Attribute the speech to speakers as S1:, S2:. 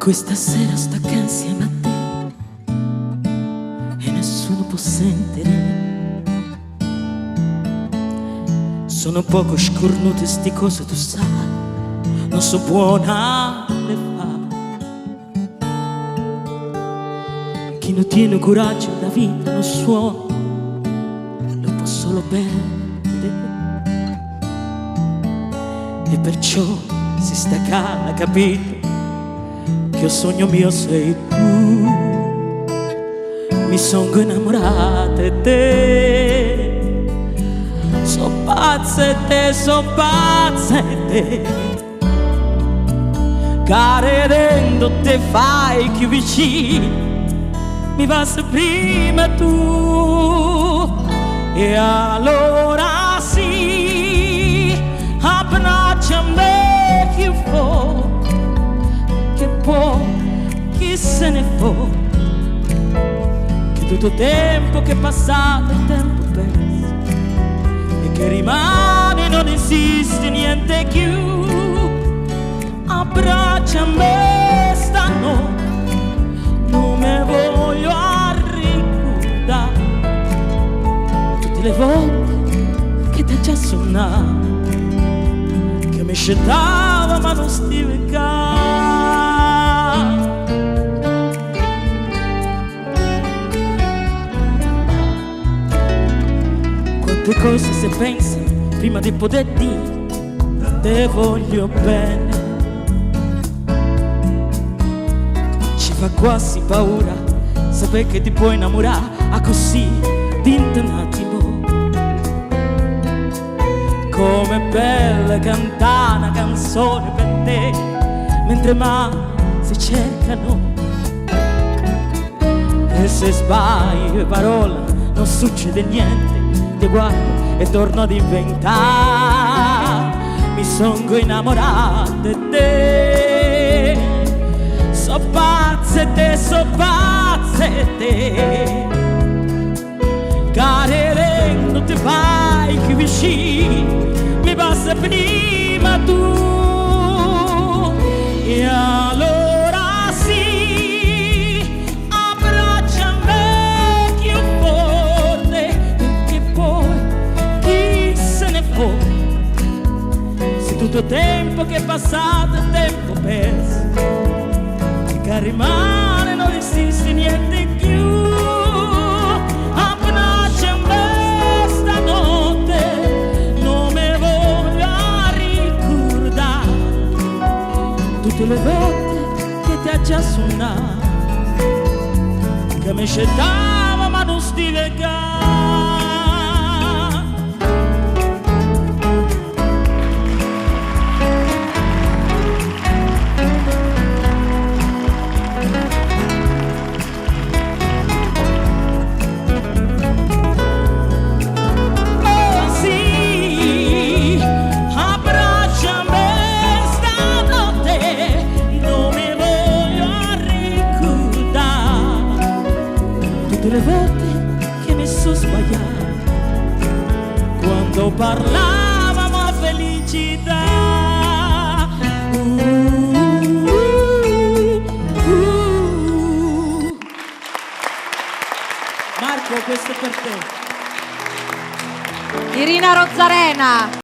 S1: Questa sera sto qua insieme a te e nessuno può sentire. Sono poco scornute sti cose, tu sai, non so buona le fa. Chi non tiene coraggio la vita non suona, lo può solo perdere. E perciò si sta calma, capito? Che il sogno mio sei tu. Mi sono innamorata di te, so pazza di te, so pazza di te. Credendo te fai più vicino, mi basta prima tu. E allora sì, abbracciami più forte, che poi chi se ne può, che tutto tempo che è passato è tempo perso e che rimane non esiste niente più. Abbracciami stanotte, non me voglio ricordare tutte le volte che ti già suonato, che mi scettava ma non stive qua. Quante cose se pensi prima di poter dire te voglio bene, ci fa quasi paura sapere che ti puoi innamorare a così d'into un attimo. Com'è bella cantare una canzone per te mentre mai si cercano, e se sbagli le parole non succede niente. Ti guardo e torno ad inventare, mi sono innamorato di te, so pazza di te, so pazza di te. Credendo ti fai più vicino, mi basta prima tu. E allora sì, abbracciami più forte, perché poi chi se ne può, se tutto tempo che è passato è tempo perso, che rimane non esiste niente più. Tutte le volte che ti ha già suonato, che mi scettava ma non stive qua. Tutte le volte che mi sono sbagliato, quando parlavamo a felicità. Marco, questo è per te.
S2: Irina Rozzarena.